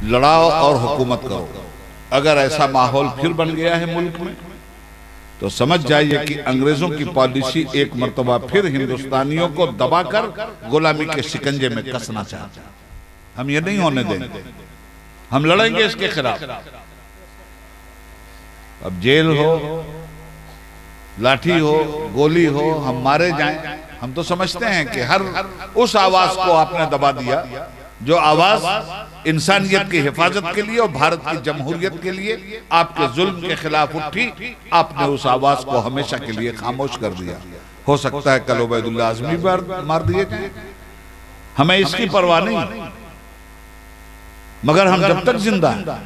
लड़ाओ और हुकूमत करो। अगर ऐसा माहौल फिर बन गया है मुल्क में तो समझ जाइए कि अंग्रेजों की पॉलिसी एक मर्तबा फिर हिंदुस्तानियों को दबाकर गुलामी के शिकंजे में कसना चाहता है। हम ये नहीं होने देंगे, हम लड़ेंगे इसके खिलाफ। अब जेल हो, लाठी हो, गोली हो, हम मारे जाएं, हम तो समझते हैं कि हर उस आवाज को आपने दबा दिया जो आवाज इंसानियत की हिफाजत के लिए और भारत की जमहूरियत के लिए आपके जुल्म के खिलाफ उठी, आपने उस आवाज को हमेशा के लिए खामोश कर दिया। हो सकता है कल उबैदुल्लाह आज़मी मार दिए जाएं, हमें इसकी परवाह नहीं, मगर हम जब तक जिंदा हैं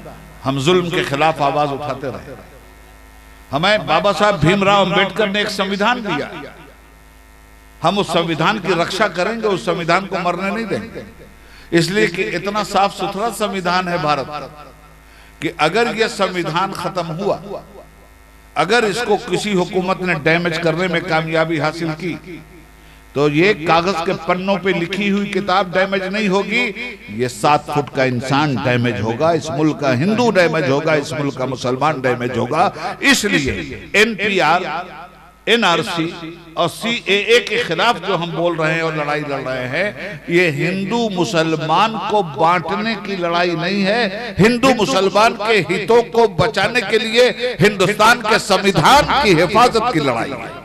हम जुल्म के खिलाफ आवाज उठाते रहे। हमें बाबा साहब भीमराव अंबेडकर ने एक संविधान दिया, हम उस संविधान की रक्षा करेंगे, उस संविधान को मरने नहीं देंगे। इसलिए कि इतना साफ सुथरा संविधान है भारत कि अगर यह संविधान खत्म हुआ, अगर इसको किसी हुकूमत ने डैमेज करने में कामयाबी हासिल की तो ये कागज के पन्नों पे लिखी हुई किताब डैमेज नहीं होगी, ये 7 फुट का इंसान डैमेज होगा, इस मुल्क का हिंदू डैमेज होगा, इस मुल्क का मुसलमान डैमेज होगा। इसलिए एनपीआर, एनआरसी और सीएए के खिलाफ जो हम बोल रहे हैं और लड़ाई लड़ रहे हैं, ये हिंदू मुसलमान को बांटने की लड़ाई नहीं है, हिंदू मुसलमान के हितों को बचाने के लिए हिंदुस्तान के संविधान की हिफाजत की लड़ाई है।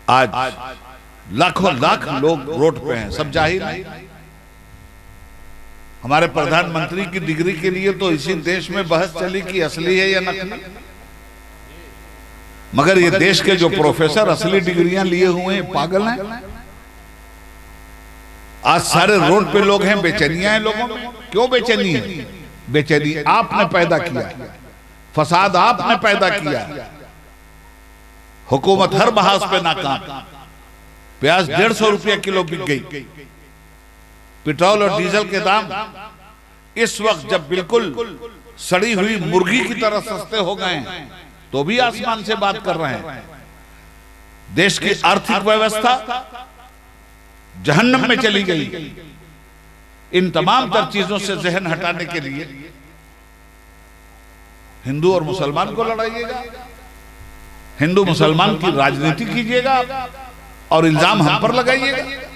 आज लाखों लाख लोग रोड पे हैं, सब जाहिर नहीं। हमारे प्रधानमंत्री की डिग्री के लिए तो इसी देश में बहस चली कि असली है या नकली, मगर ये देश के जो प्रोफेसर असली डिग्रियां लिए हुए हैं पागल हैं। आज सारे रोड पे लोग हैं, बेचैनियां हैं लोगों में। क्यों बेचैनी है? बेचैनी आपने पैदा किया, फसाद आपने पैदा किया, हुकूमत हर बहास पे नाकाम। प्याज 150 रुपया किलो बिक गई, पेट्रोल और डीजल के दाम इस वक्त जब बिल्कुल सड़ी हुई मुर्गी की तरह सस्ते हो गए हैं तो भी आसमान से बात कर रहे हैं। देश की आर्थिक व्यवस्था जहन्नम में चली गई। इन तमाम तर चीजों से जहन हटाने के लिए हिंदू और मुसलमान को लड़ाइएगा, हिंदू मुसलमान की राजनीति कीजिएगा और इल्जाम हम पर लगाइएगा।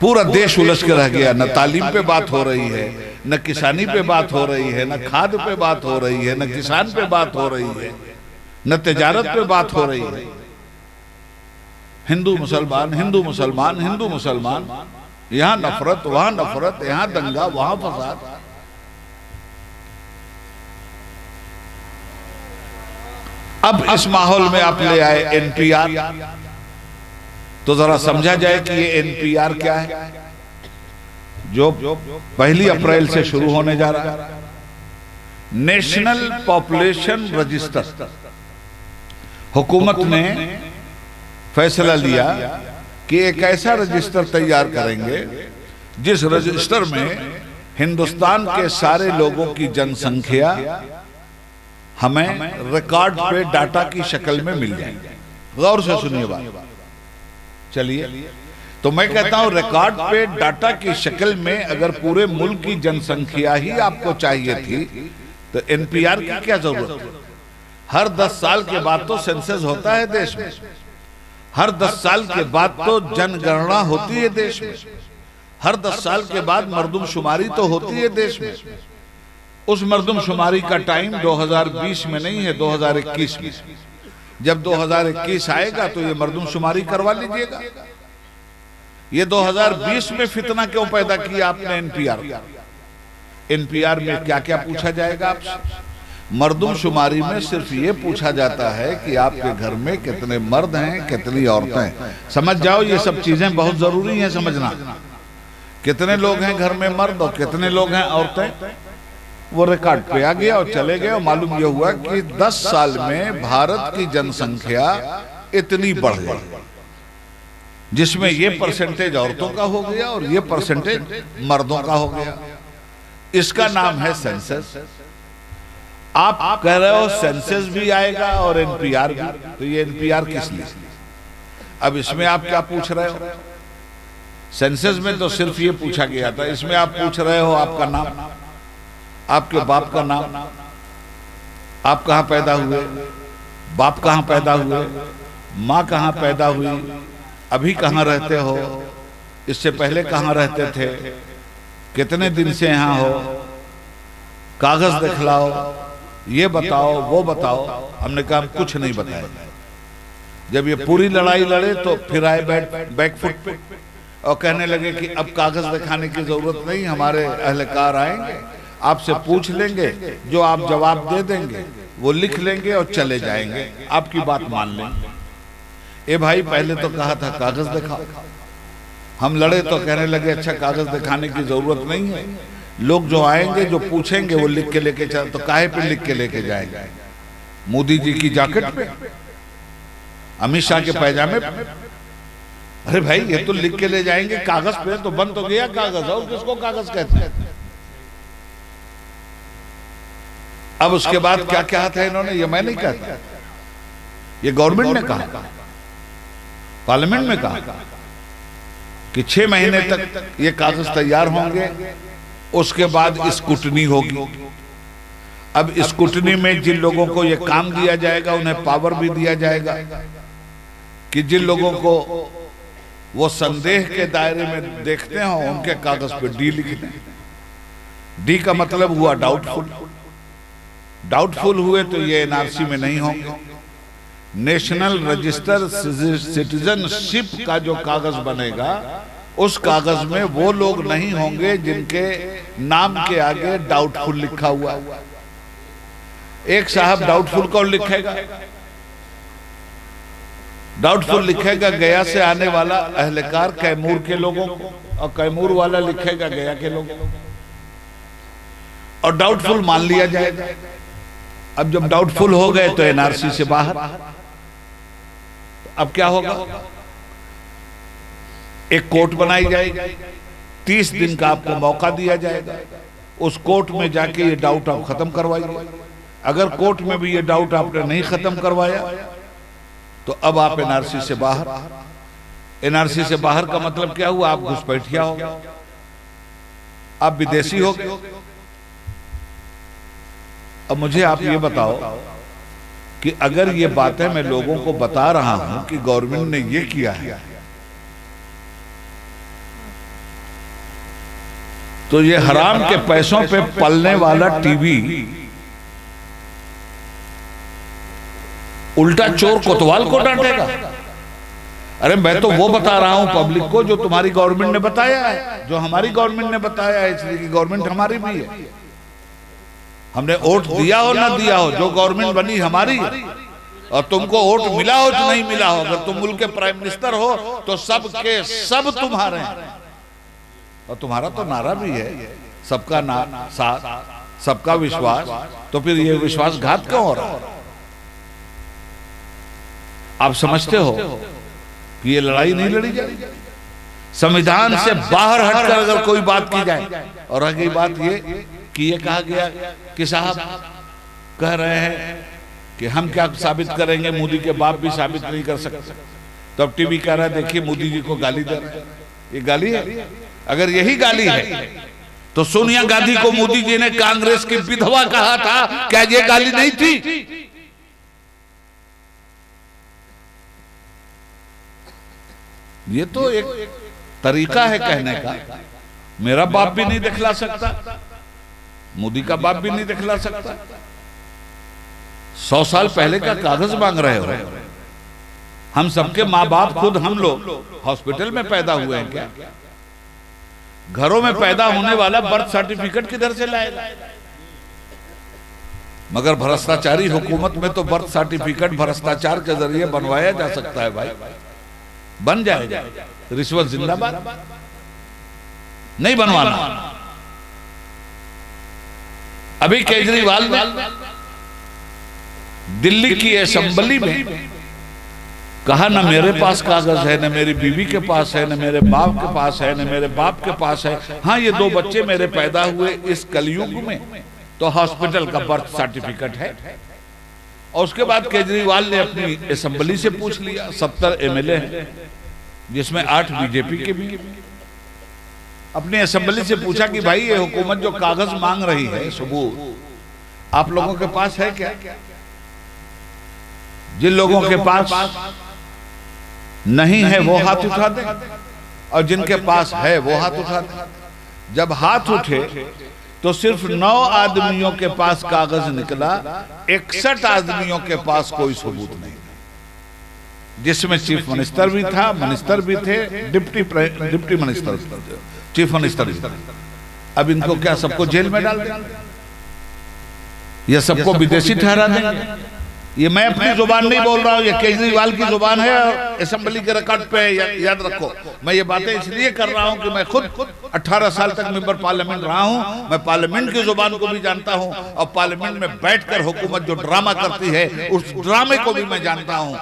पूरा देश उलझ के रह गया, न तालीम पे बात हो रही है, न किसानी पे बात हो रही है, न खाद पे बात हो रही है, न किसान पे बात हो रही है, न तिजारत पे बात हो रही है। हिंदू मुसलमान, हिंदू मुसलमान, हिंदू मुसलमान, यहां नफरत, वहां नफरत, यहां दंगा, वहां फसाद। अब इस माहौल में आप ले आए एनपीआर, तो जरा समझा जाए कि ये एनपीआर क्या है जो 1 अप्रैल से शुरू होने जा रहा है। National population register. हुकूमत ने फैसला लिया कि एक ऐसा रजिस्टर तैयार करेंगे जिस रजिस्टर में हिंदुस्तान के सारे लोगों की जनसंख्या हमें रिकॉर्ड पे डाटा की शक्ल में मिल जाएगी। गौर से सुनिए बात। चलिए, तो मैं कहता हूं रिकॉर्ड पे डाटा की शक्ल में अगर पूरे मुल्क की जनसंख्या ही आपको चाहिए थी तो एनपीआर की क्या जरूरत है? हर 10 साल के बाद तो सेंसस होता है देश में, हर 10 साल के बाद तो जनगणना होती है देश में, हर 10 साल के बाद मर्दमशुमारी तो होती है देश में। उस मर्दमशुमारी का टाइम 2020 में नहीं है, 2021 में। जब 2021 आएगा तो ये मर्दमशुमारी करवा लीजिएगा। ये 2020 में फितना क्यों पैदा किया आपने एनपीआर? एनपीआर में क्या क्या पूछा जाएगा आपसे? मर्दमशुमारी में सिर्फ ये पूछा जाता है कि आपके घर में कितने मर्द हैं, कितनी औरतें हैं। समझ जाओ, ये सब चीजें बहुत जरूरी हैं समझना। कितने लोग हैं घर में मर्द और कितने लोग हैं औरतें, वो रिकॉर्ड पे आ गया और चले गए। और मालूम यह हुआ कि 10 साल में भारत की जनसंख्या इतनी बढ़ गई जिसमें ये परसेंटेज औरतों का हो गया और ये परसेंटेज मर्दों का हो गया। इसका नाम है सेंसस। आप कह रहे हो सेंसस भी आएगा और एनपीआर भी, तो ये एनपीआर किस लिए? अब इसमें आप क्या पूछ रहे हो? सेंसस में तो सिर्फ ये पूछा गया था, इसमें आप पूछ रहे हो आपका नाम, आपके बाप का नाम, आप कहाँ पैदा हुए, बाप कहाँ पैदा हुए, माँ कहाँ पैदा हुई, अभी कहाँ रहते हो, इससे पहले कहाँ रहते थे, कितने दिन से यहाँ हो, कागज दिखलाओ, ये बताओ वो बताओ। हमने कहा हम कुछ नहीं बताया। जब ये पूरी लड़ाई लड़े तो फिर आए बैकफुट पे और कहने लगे कि अब कागज दिखाने की जरूरत नहीं, हमारे अहलकार आएंगे, आपसे पूछ लेंगे, जो आप जवाब दे देंगे वो लिख लेंगे और चले जाएंगे, आपकी बात मान लेंगे। ए भाई, पहले तो कहा था कागज दिखाओ। हम लड़े तो कहने लगे अच्छा कागज दिखाने की जरूरत नहीं है, लोग जो आएंगे जो पूछेंगे वो लिख के लेके चल। तो काहे पे लिख के लेके जाएंगे? मोदी जी की जैकेट पे, अमित शाह के पैजामे पे? अरे भाई, ये तो लिख के ले जाएंगे कागज पे, तो बन तो गया कागज, और किसको कागज कहते हैं? अब उसके बाद क्या क्या था इन्होंने, ये मैं नहीं कहता, ये गवर्नमेंट ने कहा, पार्लियामेंट में कहा कि 6 महीने तक ये कागज तैयार होंगे, उसके बाद स्क्रूटनी होगी। अब स्क्रूटनी में जिन लोगों को ये काम दिया जाएगा उन्हें पावर भी दिया जाएगा कि जिन लोगों को वो संदेह के दायरे में देखते हो उनके कागज पे डी लिख दें। डी का मतलब हुआ डाउटफुल। डाउटफुल हुए तो ये एनआरसी में नहीं होंगे। नेशनल रजिस्टर सिटीजनशिप का जो कागज बनेगा उस कागज में वो लोग नहीं होंगे जिनके नाम के आगे डाउटफुल लिखा हुआ। एक साहब डाउटफुल कौन लिखेगा? डाउटफुल लिखेगा गया से आने वाला अहलकार कैमूर के लोगों को, और कैमूर वाला लिखेगा गया के लोगों को, और डाउटफुल मान लिया जाएगा। अब जब डाउटफुल हो गए तो एनआरसी से बाहर। अब क्या होगा? एक कोर्ट बनाई जाएगी, 30 दिन का आपको मौका दिया जाएगा, उस कोर्ट में जाके ये डाउट आप खत्म करवाइए। अगर कोर्ट में भी ये डाउट आपने नहीं खत्म करवाया तो अब आप एनआरसी से बाहर। एनआरसी से बाहर का मतलब क्या हुआ? आप घुसपैठिया हो गए, आप विदेशी हो गए। अब मुझे आप ये बताओ कि अगर ये बातें मैं लोगों को बता रहा हूं कि गवर्नमेंट ने ये किया है, तो ये हराम के पैसों पे पलने वाला टीवी उल्टा चोर कोतवाल को डांटेगा। अरे मैं तो वो बता रहा हूं पब्लिक को जो तुम्हारी गवर्नमेंट ने बताया है, जो हमारी गवर्नमेंट ने बताया है, इसलिए कि गवर्नमेंट हमारी भी है। हमने वोट दिया हो ना दिया हो, जो गवर्नमेंट बनी हमारी, और तुमको वोट मिला हो तो नहीं मिला हो, अगर तुम मुल्क के प्राइम मिनिस्टर हो तो सब के सब तुम्हारे हैं। और तुम्हारा तो नारा भी है सबका साथ, सबका विश्वास। तो फिर ये विश्वासघात क्यों हो रहा है? आप समझते हो कि ये लड़ाई नहीं लड़ी जाएगी। संविधान से बाहर हटकर अगर कोई बात की जाए, और अगली बात ये कि ये कहा गया कि साहब कह रहे हैं कि हम क्या साबित करेंगे, मोदी के बाप भी साबित नहीं कर सकते। तो अब टीवी कह रहा है देखिए मोदी जी को गाली दे रहे हैं। ये गाली है? अगर यही गाली है तो सोनिया गांधी को मोदी जी ने कांग्रेस की विधवा कहा था, क्या ये गाली नहीं थी? ये तो एक तरीका है कहने का। मेरा बाप भी नहीं दिखला सकता, मोदी का बाप भी नहीं दिखला सकता। 100 साल पहले का कागज मांग रहे हो? हम सबके माँ बाप खुद हम लोग हॉस्पिटल में पैदा हुए हैं क्या? घरों में पैदा होने वाला बर्थ सर्टिफिकेट किधर से लाएगा? मगर भ्रष्टाचारी हुकूमत में तो बर्थ सर्टिफिकेट भ्रष्टाचार के जरिए बनवाया जा सकता है भाई, बन जाएगा। रिश्वत जिंदाबाद, नहीं बनवाना। अभी केजरीवाल ने दिल्ली की असेंबली में कहा ना मेरे पास कागज है, न मेरी बीवी के पास है, न मेरे बाप के पास है, न मेरे बाप के पास है। हाँ, ये 2 बच्चे मेरे पैदा हुए इस कलयुग में, तो हॉस्पिटल का बर्थ सर्टिफिकेट है। और उसके बाद केजरीवाल ने अपनी असेंबली से पूछ लिया, 70 एमएलए हैं जिसमें 8 बीजेपी के भी, अपनी असेंबली से पूछा कि भाई ये हुकूमत जो कागज मांग रही है सबूत आप लोगों के पास है क्या? जिन लोगों के पास नहीं है वो हाथ उठा दें और जिनके पास है वो हाथ उठा दें। जब हाथ उठे तो सिर्फ 9 आदमियों के पास कागज निकला, 61 आदमियों के पास कोई सबूत नहीं, जिसमें चीफ मिनिस्टर भी था, मिनिस्टर भी थे, डिप्टी मिनिस्टर, चीफ मिनिस्टर भी। अब इनको क्या सबको जेल में डाल देंगे या सबको विदेशी ठहरा देंगे? ये मैं अपनी जुबान नहीं बोल रहा हूँ, ये केजरीवाल की जुबान है और असेंबली के रिकॉर्ड पे याद रखो। मैं ये बातें इसलिए कर रहा हूँ कि मैं खुद 18 साल तक मेंबर पार्लियामेंट रहा हूँ, मैं पार्लियामेंट की जुबान को भी जानता हूँ और पार्लियामेंट में बैठकर हुकूमत जो ड्रामा करती है उस ड्रामे को भी मैं जानता हूँ।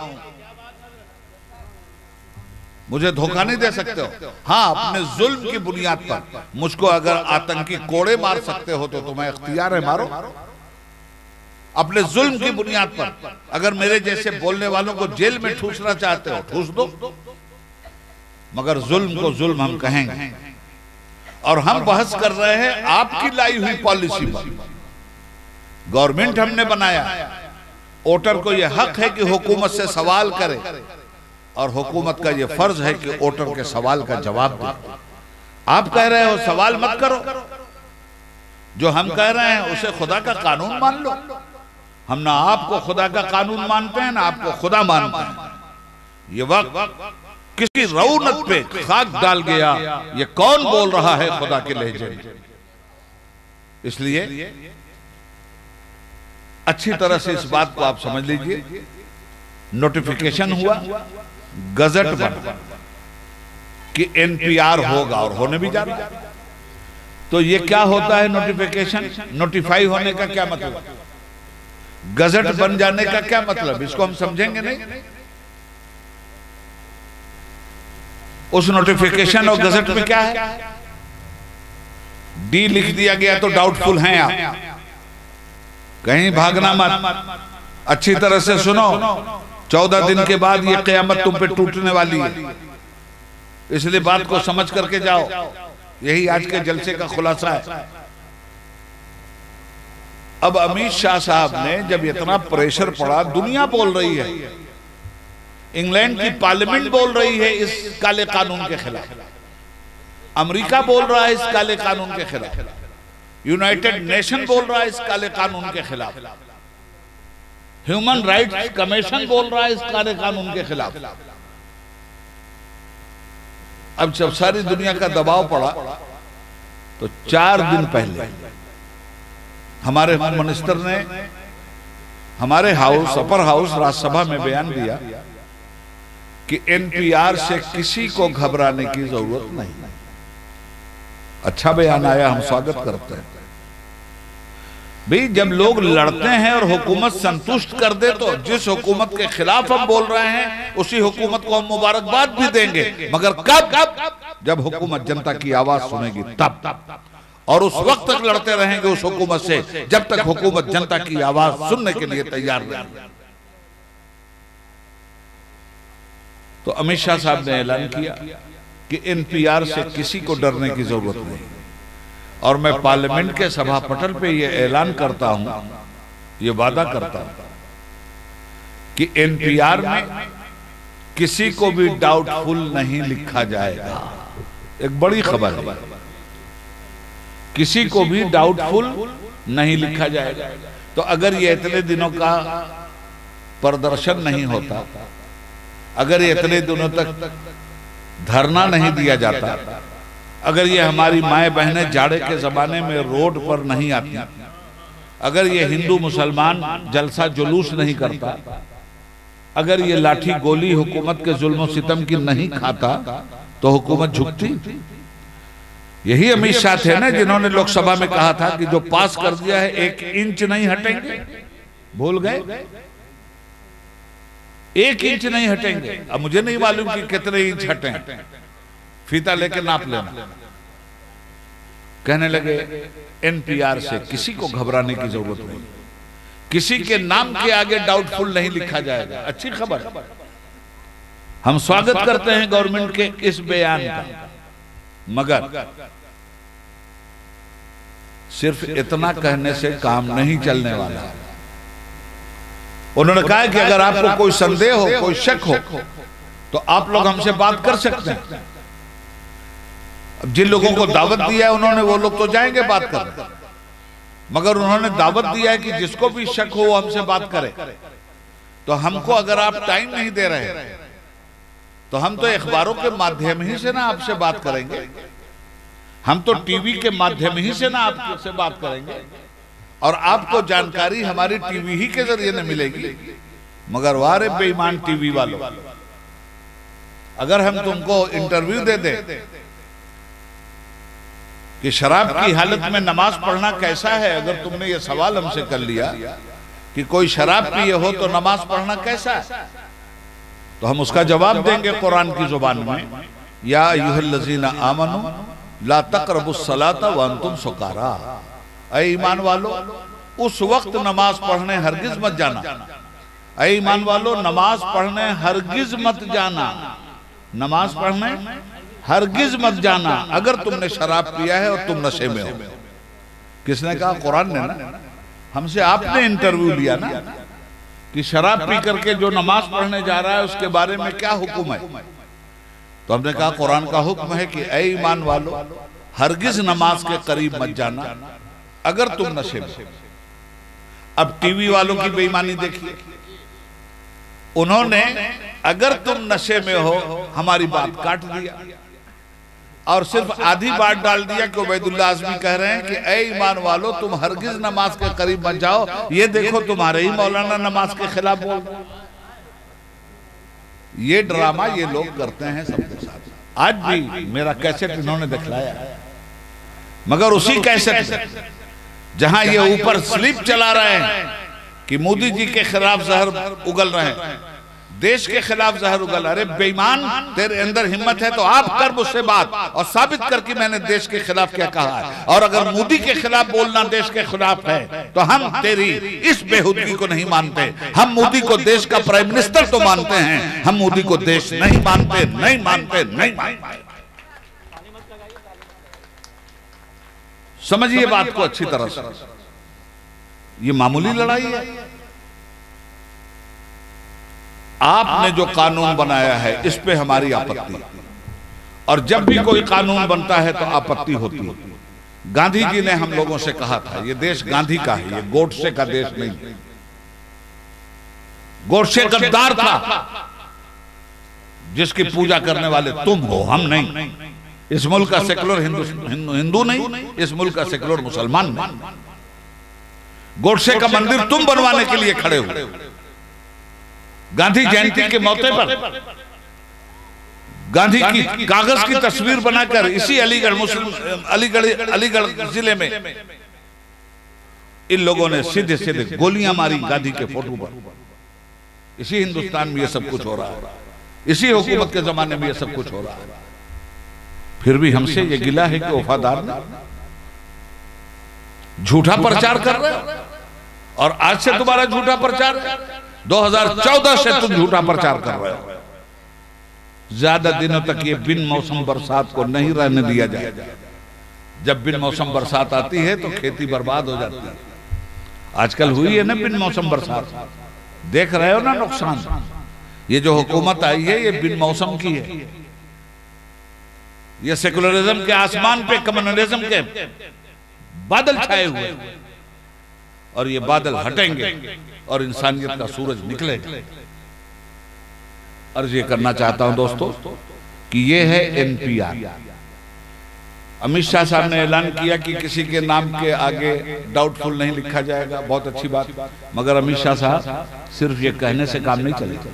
मुझे धोखा नहीं दे सकते हो। हाँ, अपने जुल्म की बुनियाद पर मुझको अगर आतंकी कोड़े मार सकते हो तो तुम्हें इख्तियार है, मारो। अपने जुल्म की बुनियाद पर अगर मेरे जैसे बोलने वालों को जेल में ठूसना चाहते हो ठूस दो, मगर जुल्म को जुल्म हम कहेंगे। और हम बहस कर रहे हैं आपकी लाई हुई पॉलिसी पर। गवर्नमेंट हमने बनाया, वोटर को यह हक है कि हुकूमत से सवाल करे और हुकूमत का यह फर्ज है कि वोटर के सवाल का जवाब दे। आप कह रहे हो सवाल मत करो, जो हम कह रहे हैं उसे खुदा का कानून मान लो। हम ना आपको खुदा का कानून मानते हैं ना आपको खुदा मानते हैं। ये वक्त किसी रौनक पे खाक डाल गया, ये कौन बोल रहा है खुदा के लहजे में? इसलिए अच्छी तरह से इस बात को आप समझ लीजिए। नोटिफिकेशन हुआ, गजट बना कि एनपीआर होगा और होने भी जा रहा है। तो ये क्या होता है नोटिफिकेशन? नोटिफाई होने का क्या मतलब? गजट बन जाने का क्या मतलब? इसको हम समझेंगे नहीं। उस नोटिफिकेशन और गजट में क्या है? डी लिख दिया गया तो डाउटफुल हैं आप, कहीं भागना मत। अच्छी तरह से सुनो, 14 दिन के बाद ये क़यामत तुम पे टूटने वाली है, इसलिए बात को समझ करके जाओ। यही आज के जलसे का खुलासा है। अब अमित शाह साहब ने जब इतना प्रेशर पड़ा, दुनिया बोल रही है, इंग्लैंड की पार्लियामेंट बोल रही है इस काले कानून के खिलाफ, अमेरिका बोल रहा है इस काले कानून के खिलाफ, यूनाइटेड नेशन बोल रहा है इस काले कानून के खिलाफ, ह्यूमन राइट्स कमीशन बोल रहा है इस काले कानून के खिलाफ। अब जब सारी दुनिया का दबाव पड़ा तो 4 दिन पहले हमारे मिनिस्टर ने हमारे हाउस, अपर हाउस राज्यसभा में बयान दिया कि एनपीआर से किसी को घबराने की जरूरत नहीं। अच्छा बयान आया, हम स्वागत करते हैं। भाई जब लोग लड़ते हैं और हुकूमत संतुष्ट कर दे तो जिस हुकूमत के खिलाफ हम बोल रहे हैं उसी हुकूमत को हम मुबारकबाद भी देंगे, मगर कब? जब हुकूमत जनता की आवाज सुनेगी तब। और उस वक्त तक लड़ते रहेंगे उस हुकूमत से जब तक हुकूमत जनता की आवाज सुनने के लिए तैयार नहीं। तो अमित शाह साहब ने ऐलान किया कि एनपीआर से किसी को डरने की जरूरत नहीं। और मैं पार्लियामेंट के सभापटल पे ये ऐलान करता हूं, ये वादा करता हूं कि एनपीआर में किसी को भी डाउटफुल नहीं लिखा जाएगा। एक बड़ी खबर है, किसी को भी डाउटफुल नहीं लिखा जाएगा। तो अगर ये इतने दिनों का प्रदर्शन नहीं होता, अगर ये इतने दिनों तक धरना नहीं दिया जाता, अगर ये हमारी माए बहनें जाड़े के जमाने में रोड पर नहीं आती, अगर ये हिंदू मुसलमान जलसा जुलूस नहीं करता, अगर ये लाठी गोली हुकूमत के जुल्म सितम की नहीं खाता तो हुकूमत झुकती। यही अमित शाह थे ना जिन्होंने लोकसभा में कहा था कि जो पास कर दिया है 1 इंच नहीं हटेंगे। भूल गए? 1 इंच नहीं हटेंगे। अब मुझे नहीं मालूम कि कितने इंच हटे, फीता लेके नाप लेना। कहने लगे एनपीआर से किसी को घबराने की जरूरत नहीं, किसी के नाम के आगे डाउटफुल नहीं लिखा जाएगा। अच्छी खबर, हम स्वागत करते हैं गवर्नमेंट के इस बयान का, मगर सिर्फ इतना कहने से काम नहीं चलने वाला। उन्होंने कहा कि अगर आपको कोई संदेह हो, कोई शक हो, तो आप लोग हमसे बात कर सकते हैं। अब जिन लोगों को दावत दिया है उन्होंने, वो लोग तो जाएंगे बात करने, मगर उन्होंने दावत दिया है कि जिसको भी शक हो वो हमसे बात करे। तो हमको अगर आप टाइम नहीं दे रहे तो हम तो अखबारों के माध्यम ही से ना आपसे बात करेंगे, हम तो टीवी के माध्यम ही से ना आपसे बात करेंगे, और आपको जानकारी हमारी टीवी ही के जरिए न मिलेगी। मगर वारे बेईमान टीवी वालों, अगर हम तुमको इंटरव्यू दे दे कि शराब की हालत में नमाज पढ़ना कैसा है, अगर तुमने ये सवाल हमसे कर लिया कि कोई शराब पिए हो तो नमाज पढ़ना कैसा है, तो हम उसका जवाब देंगे कुरान की जुबान में, या अय्युहल्लज़ीना आमनू ला तक़रबुस सलाता व अंतुम सुकारा। ऐ ईमान वालो, उस वक्त नमाज पढ़ने हरगिज मत जाना। ऐ ईमान वालो, नमाज पढ़ने हरगिज मत जाना, नमाज पढ़ने हरगिज मत जाना अगर तुमने शराब पिया है और तुम नशे में हो। किसने कहा? कुरान ने ना। हमसे आपने इंटरव्यू लिया ना कि शराब पी करके जो नमाज पढ़ने जा रहा है उसके बारे में क्या हुक्म है, तो हमने कहा कुरान का हुक्म है कि ऐ ईमान वालो, हरगिज नमाज के करीब मत जाना अगर तुम नशे में। अब टीवी वालों की बेईमानी देखिए, उन्होंने अगर तुम नशे में हो हमारी बात काट दिया और सिर्फ आधी बात डाल दिया कि उबैदुल्लाह आज़मी कह रहे हैं कि ऐ ईमान वालो तुम हरगिज नमाज के करीब मत जाओ। ये देखो तुम्हारे ही मौलाना नमाज के खिलाफ बोल रहे। ये ड्रामा ये लोग करते हैं सबके साथ। आज भी मेरा कैसेट इन्होंने दिखलाया, मगर उसी कैसेट में जहां ये ऊपर स्लिप चला रहे हैं कि मोदी जी के खिलाफ जहर उगल रहे हैं, देश के खिलाफ जहर उगल। अरे बेईमान, तेरे अंदर हिम्मत है तो आप कर मुझसे बात और साबित कर कि मैंने देश के खिलाफ क्या कहा है। और अगर मोदी के खिलाफ बोलना देश के खिलाफ है तो हम तेरी इस बेहुदगी को नहीं मानते। हम मोदी को देश का प्राइम मिनिस्टर तो मानते हैं, हम मोदी को देश नहीं मानते, नहीं मानते, नहीं मानते। समझिए बात को अच्छी तरह से। ये मामूली लड़ाई है। आपने जो कानून बनाया है इस पे हमारी आपत्ति है, और जब भी कोई कानून बनता है तो आपत्ति होती है। गांधी जी ने हम लोगों से कहा था ये देश गांधी का है, ये गोडसे का देश नहीं। गोडसे गद्दार था जिसकी पूजा करने वाले तुम हो, हम नहीं। इस मुल्क का सेकुलर हिंदू नहीं, इस मुल्क का सेकुलर मुसलमान नहीं। गोडसे का मंदिर तुम बनवाने के लिए खड़े हो। गांधी जयंती के मौके पर गांधी की कागज की तस्वीर बनाकर इसी अलीगढ़ जिले में इन लोगों ने सीधे सीधे गोलियां मारी गांधी के फोटो पर। इसी हिंदुस्तान में ये सब कुछ हो रहा है, इसी हुकूमत के जमाने में ये सब कुछ हो रहा है। फिर भी हमसे ये गिला है कि वफादार झूठा प्रचार कर रहे हो, और आज से तुम्हारा झूठा प्रचार है। 2014 से तुम झूठा प्रचार कर रहे हो। ज्यादा दिनों तक ये बिन मौसम बरसात को नहीं रहने दिया जाएगा। जब बिन मौसम बरसात आती है तो खेती बर्बाद हो जाती है। आजकल हुई है ना बिन मौसम बरसात, देख रहे हो ना नुकसान। ये जो हुकूमत आई है ये बिन मौसम की है। ये सेकुलरिज्म के आसमान पे कम्युनलिज्म के बादल छाए हुए, और ये बादल हटेंगे और इंसानियत का सूरज निकलेगा। अर्ज ये करना चाहता हूं दोस्तों कि ये है एनपीआर। अमित शाह साहब ने ऐलान किया कि किसी के नाम के आगे डाउटफुल नहीं लिखा जाएगा, बहुत अच्छी बात। मगर अमित शाह साहब सिर्फ ये कहने से काम नहीं चलेगा।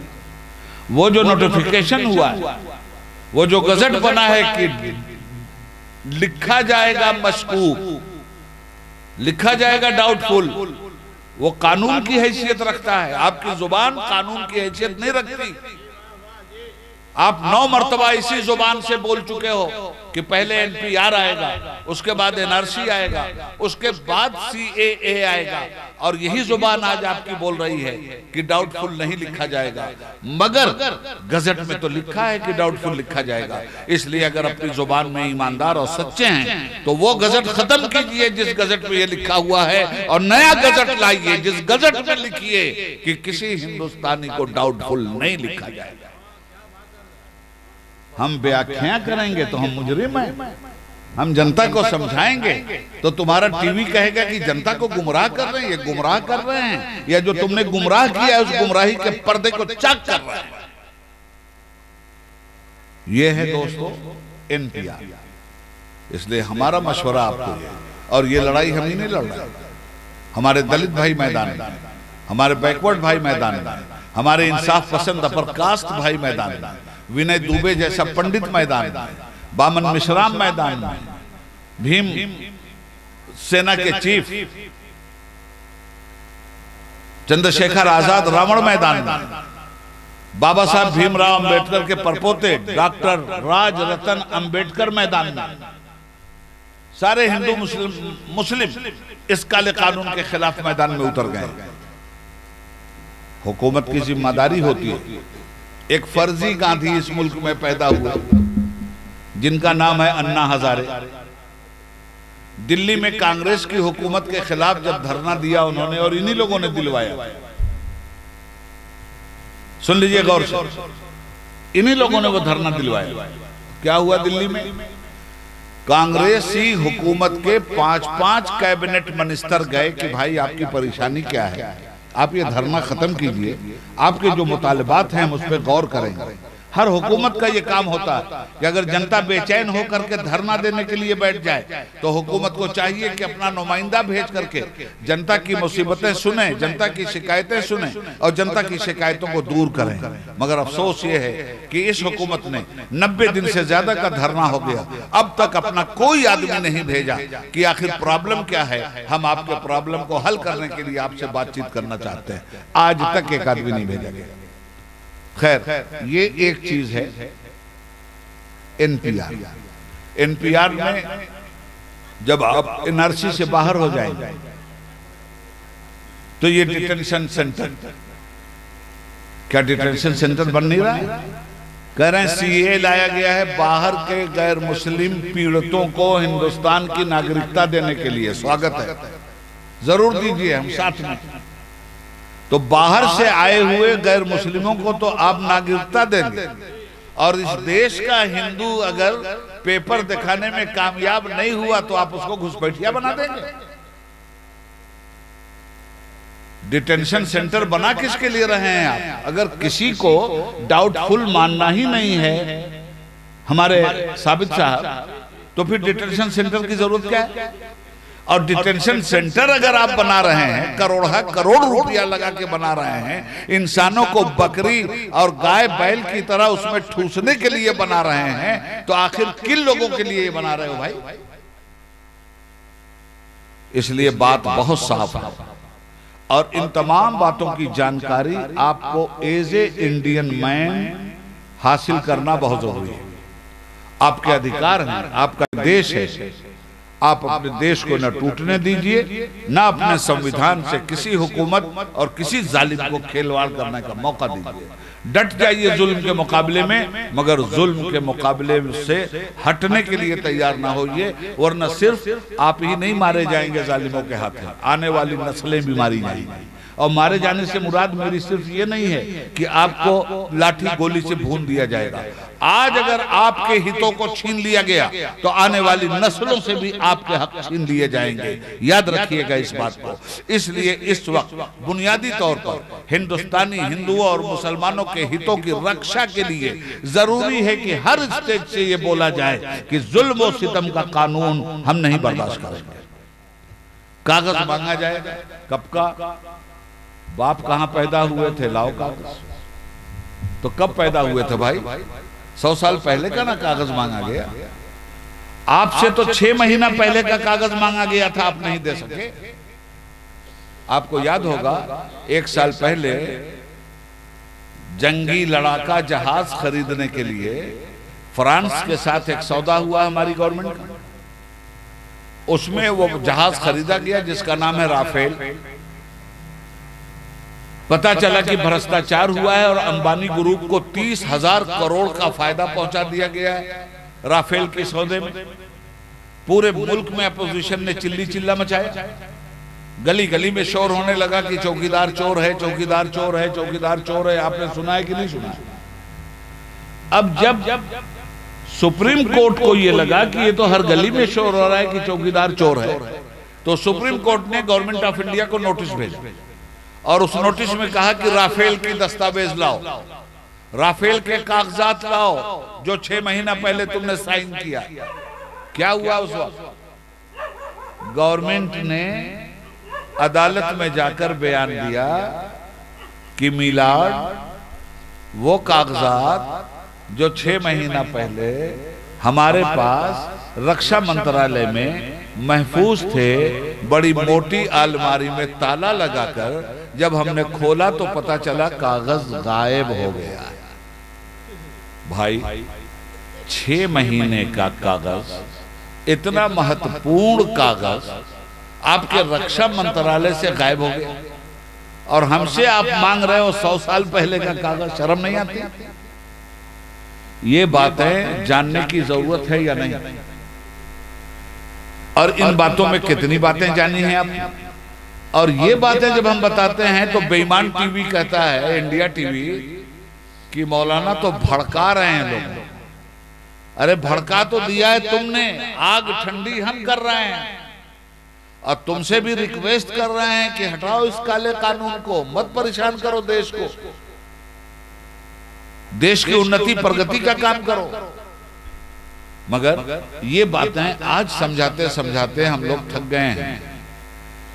वो जो नोटिफिकेशन हुआ है, वो जो गजट बना है कि लिखा जाएगा मशकूक, लिखा जाएगा डाउटफुल, वो कानून की हैसियत रखता है। आपकी जुबान कानून की हैसियत नहीं रखती। आप 9 मरतबा इसी जुबान से बोल चुके हो कि पहले एनपीआर आएगा, उसके बाद एनआरसी आएगा, उसके बाद सीएए आएगा, और यही जुबान आज आपकी बोल रही है कि डाउटफुल नहीं लिखा जाएगा, मगर गजट में तो लिखा है कि डाउटफुल लिखा जाएगा। इसलिए अगर अपनी जुबान में ईमानदार और सच्चे हैं तो वो गजट खत्म कीजिए जिस गजट में ये लिखा हुआ है, और नया गजट लाइए जिस गजट में लिखिए कि किसी हिंदुस्तानी को डाउटफुल नहीं लिखा जाएगा। हम व्याख्या करेंगे तो हम मुजरिम हैं, हम जनता को समझाएंगे तो तुम्हारा टीवी कहेगा कि जनता को गुमराह कर रहे हैं, ये गुमराह कर रहे हैं, या जो तुमने गुमराह किया है उस गुमराही के पर्दे को चक कर रहे हैं। ये है दोस्तों एनपीआर। इसलिए हमारा मशवरा आपको है, और ये लड़ाई हम ही नहीं लड़ रहे, हमारे दलित भाई मैदान में, हमारे बैकवर्ड भाई मैदान में, हमारे इंसाफ पसंद अपर कास्ट भाई मैदान में, विनय दुबे जैसा पंडित मैदान में, बामन मिश्राम मैदान में, भीम सेना के चीफ चंद्रशेखर आजाद रावण मैदान में, बाबा साहब भीमराव अंबेडकर के परपोते डॉक्टर राज रतन अंबेडकर मैदान में, सारे हिंदू मुस्लिम इस काले कानून के खिलाफ मैदान में उतर गए। हुकूमत की जिम्मेदारी होती है। एक फर्जी गांधी इस मुल्क में पैदा हुआ जिनका नाम है अन्ना हजारे। दिल्ली में कांग्रेस की हुकूमत के खिलाफ जब धरना दिया उन्होंने, और इन्हीं लोगों ने दिलवाया, सुन लीजिए गौर से, इन्हीं लोगों ने वो धरना दिलवाया। क्या हुआ दिल्ली में? कांग्रेसी हुकूमत के 5-5 कैबिनेट मिनिस्टर गए कि भाई आपकी परेशानी क्या है, आप ये धरना खत्म कीजिए, आपके जो मुतालबात हैं हम उस पर गौर करेंगे। हर हुकूमत का ये काम होता है कि अगर जनता बेचैन हो करके धरना देने के लिए बैठ जाए तो हुकूमत को चाहिए कि अपना नुमाइंदा भेज करके जनता की मुसीबतें सुने, जनता की शिकायतें सुने और जनता की शिकायतों को दूर करें। मगर अफसोस ये है कि इस हुकूमत ने 90 दिन से ज्यादा का धरना हो गया, अब तक अपना कोई आदमी नहीं भेजा कि आखिर प्रॉब्लम क्या है, हम आपके प्रॉब्लम को हल करने के लिए आपसे बातचीत करना चाहते हैं। आज तक एक आदमी नहीं भेजा गया। खैर, ये एक चीज है एनपीआर। एनपीआर में जब आप एनआरसी से बाहर हो जाएंगे तो ये डिटेंशन सेंटर, क्या डिटेंशन सेंटर बन नहीं रहा है? कह रहे हैं सीए लाया गया है बाहर के गैर मुस्लिम पीड़ितों को हिंदुस्तान की नागरिकता देने के लिए। स्वागत है, जरूर दीजिए, हम साथ में। तो बाहर से आए हुए गैर मुस्लिमों को तो आप नागरिकता देंगे, और इस देश का हिंदू अगर पेपर दिखाने में कामयाब नहीं हुआ तो आप उसको घुसपैठिया बना देंगे। डिटेंशन सेंटर बना किसके लिए रहे हैं आप? अगर किसी को डाउटफुल मानना ही नहीं है हमारे साबित साहब, तो फिर डिटेंशन सेंटर की जरूरत क्या है? और डिटेंशन सेंटर अगर आप बना रहे हैं, करोड़ रुपया लगा के बना रहे हैं, इंसानों को बकरी और गाय बैल की तरह उसमें ठूसने के लिए बना रहे हैं, तो आखिर किन लोगों के लिए बना रहे हो भाई? इसलिए बात बहुत साफ है, और इन तमाम बातों की जानकारी आपको एज ए इंडियन मैन हासिल करना बहुत जरूरी है। आपके अधिकार हैं, आपका देश है, आप अपने देश को न टूटने दीजिए, न अपने संविधान से किसी हुकूमत और किसी जालिम को खिलवाड़ करने का मौका दीजिए। डट जाइए जुल्म के मुकाबले में, मगर जुल्म के मुकाबले से हटने के लिए तैयार ना होइए, वरना सिर्फ आप ही नहीं मारे जाएंगे जालिमों के हाथ में, आने वाली नस्लें भी मारी जाएंगी। और मारे जाने से मुराद मेरी सिर्फ ये नहीं है कि आपको लाठी गोली से भून दिया जाएगा। आज अगर आपके हितों को छीन लिया गया तो आने वाली नस्लों से भी आपके हक छीन लिए जाएंगे। याद रखिएगा इस बात को। इसलिए इस वक्त बुनियादी तौर पर हिंदुस्तानी हिंदुओं और मुसलमानों के हितों की रक्षा के लिए जरूरी है कि हर स्टेज से ये बोला जाए कि जुल्म और सितम का कानून हम नहीं बर्दाश्त करेंगे। कागज मांगा जाएगा, कब का? बाप कहां पैदा हुए थे, लाओ कागज। तो कब पैदा हुए थे भाई? 100 साल पहले का ना कागज मांगा गया। आपसे तो 6 महीना पहले का कागज मांगा गया था, आप नहीं दे सके। आपको याद होगा 1 साल पहले जंगी लड़ाका जहाज खरीदने के लिए फ्रांस के साथ एक सौदा हुआ हमारी गवर्नमेंट का। उसमें वो जहाज खरीदा गया जिसका नाम है राफेल। पता चला कि भ्रष्टाचार हुआ है और अंबानी ग्रुप को 30,000 करोड़ का फायदा पहुंचा दिया गया है राफेल के सौदे में। पूरे मुल्क में अपोजिशन ने चिल्ली चिल्ला मचाया, गली गली में शोर होने लगा कि चौकीदार चोर है, चौकीदार चोर है, चौकीदार चोर है। आपने सुना है कि नहीं सुना? अब जब सुप्रीम कोर्ट को यह लगा कि ये तो हर गली में शोर हो रहा है कि चौकीदार चोर है, तो सुप्रीम कोर्ट ने गवर्नमेंट ऑफ इंडिया को नोटिस भेजा और उस नोटिस में कहा कि राफेल की दस्तावेज लाओ, राफेल के कागजात लाओ जो 6 महीना पहले तुमने साइन किया। क्या हुआ उस वक्त? गवर्नमेंट ने अदालत में जाकर बयान दिया कि मिलाड वो कागजात जो 6 महीना पहले हमारे पास रक्षा मंत्रालय में महफूज थे, बड़ी मोटी अलमारी में ताला लगाकर जब हमने खोला तो पता चला कागज गायब हो गया। भाई 6 महीने का कागज, इतना महत्वपूर्ण कागज आपके रक्षा मंत्रालय से गायब हो गया और हमसे आप मांग रहे हो 100 साल पहले का कागज। शर्म नहीं आती? ये बातें जानने की जरूरत है या नहीं? और इन बातों में कितनी बातें जानी हैं आप? और ये बातें जब हम बताते हैं तो बेईमान टीवी कहता है, इंडिया टीवी, कि मौलाना तो भड़का रहे हैं लोग। अरे भड़का तो दिया है तुमने, आग ठंडी हम कर रहे हैं और तुमसे भी रिक्वेस्ट कर रहे हैं कि हटाओ इस काले कानून को, मत परेशान करो देश को, देश की उन्नति प्रगति का काम करो। मगर ये बातें आज समझाते समझाते हम लोग थक गए हैं।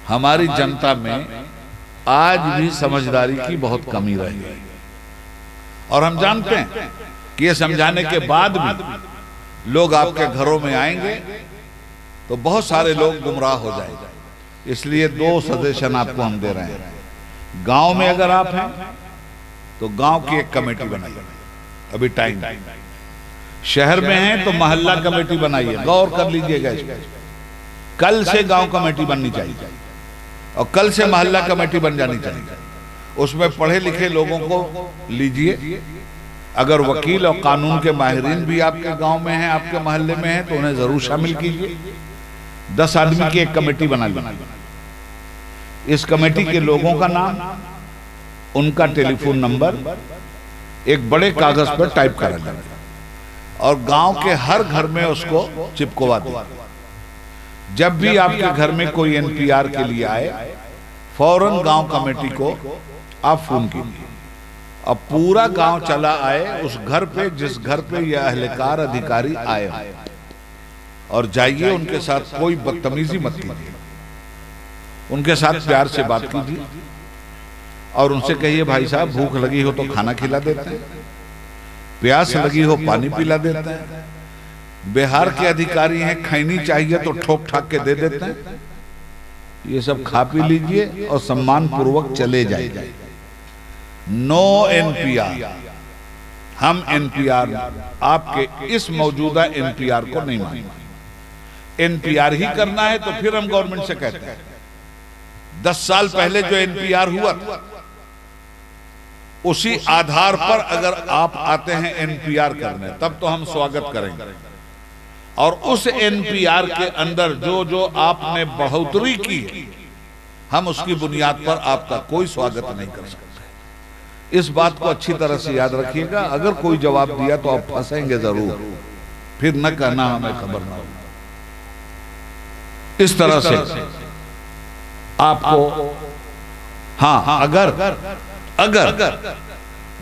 हमारी जनता में आज भी समझदारी की बहुत कमी रह गई और हम जानते हैं कि ये समझाने के बाद भी लोग आपके घरों में आएंगे तो बहुत सारे लोग गुमराह हो जाएंगे। इसलिए 2 सजेशन आपको हम दे रहे हैं। गांव में अगर आप हैं तो गांव की एक कमेटी बनाइए, अभी टाइम। शहर में हैं तो मोहल्ला कमेटी बनाइए, गौर कर लीजिएगा इसको। कल से गांव कमेटी बननी चाहिए और कल से मोहल्ला कमेटी बन जानी चाहिए। उसमें पढ़े लिखे लोगों को लीजिए। अगर वकील और कानून के माहिरीन भी आपके गांव में हैं, आपके मोहल्ले में हैं, तो उन्हें जरूर शामिल कीजिए। 10 आदमी की एक कमेटी बना लीजिए। इस कमेटी के लोगों का नाम, उनका टेलीफोन नंबर एक बड़े कागज पर टाइप करा जाए और गांव के हर घर में उसको चिपकवा दें। जब भी आपके घर में कोई एनपीआर के लिए आए, फौरन गांव कमेटी को आप फोन कीजिए। अब पूरा गांव चला आए उस घर पे जिस घर पे यह अहलकार अधिकारी आए और जाइए, उनके साथ कोई बदतमीजी मत कीजिए, उनके साथ प्यार से बात कीजिए और उनसे कहिए भाई साहब भूख लगी हो तो खाना खिला देते हैं, प्यास लगी हो पानी पिला देते हैं। बिहार के अधिकारी हैं, खैनी चाहिए तो ठोक ठाक के दे देते हैं। ये सब खा पी लीजिए और सम्मान पूर्वक चले जाइए। No NPR. हम एनपीआर, आपके इस मौजूदा एनपीआर को नहीं मानेंगे। एनपीआर ही करना है तो फिर हम गवर्नमेंट से कहते हैं 10 साल पहले जो एनपीआर हुआ था उसी आधार पर अगर आप आते हैं एनपीआर करने, तब तो हम स्वागत करेंगे। और उस एनपीआर के अंदर जो जो आपने बढ़ोतरी की, हम उसकी बुनियाद पर आपका कोई स्वागत नहीं कर सकते। इस बात को अच्छी तरह से याद रखिएगा। अगर कोई जवाब दिया तो आप फंसेंगे जरूर, फिर न कहना हमें खबर ना हो। इस तरह से आपको, हाँ, अगर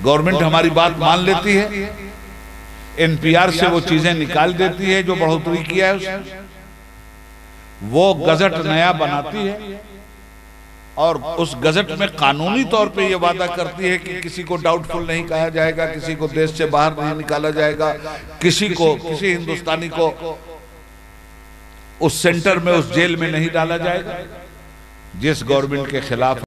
गवर्नमेंट हमारी बात मान लेती है, एनपीआर से वो चीजें निकाल देती है जो बढ़ोतरी किया है उसने, वो गजट नया बनाती है और उस गजट में कानूनी तौर पे ये वादा करती है कि किसी को डाउटफुल नहीं कहा जाएगा, किसी को देश से बाहर नहीं निकाला जाएगा, किसी हिंदुस्तानी को उस सेंटर में, उस जेल में नहीं डाला जाएगा। जिस गवर्नमेंट के खिलाफ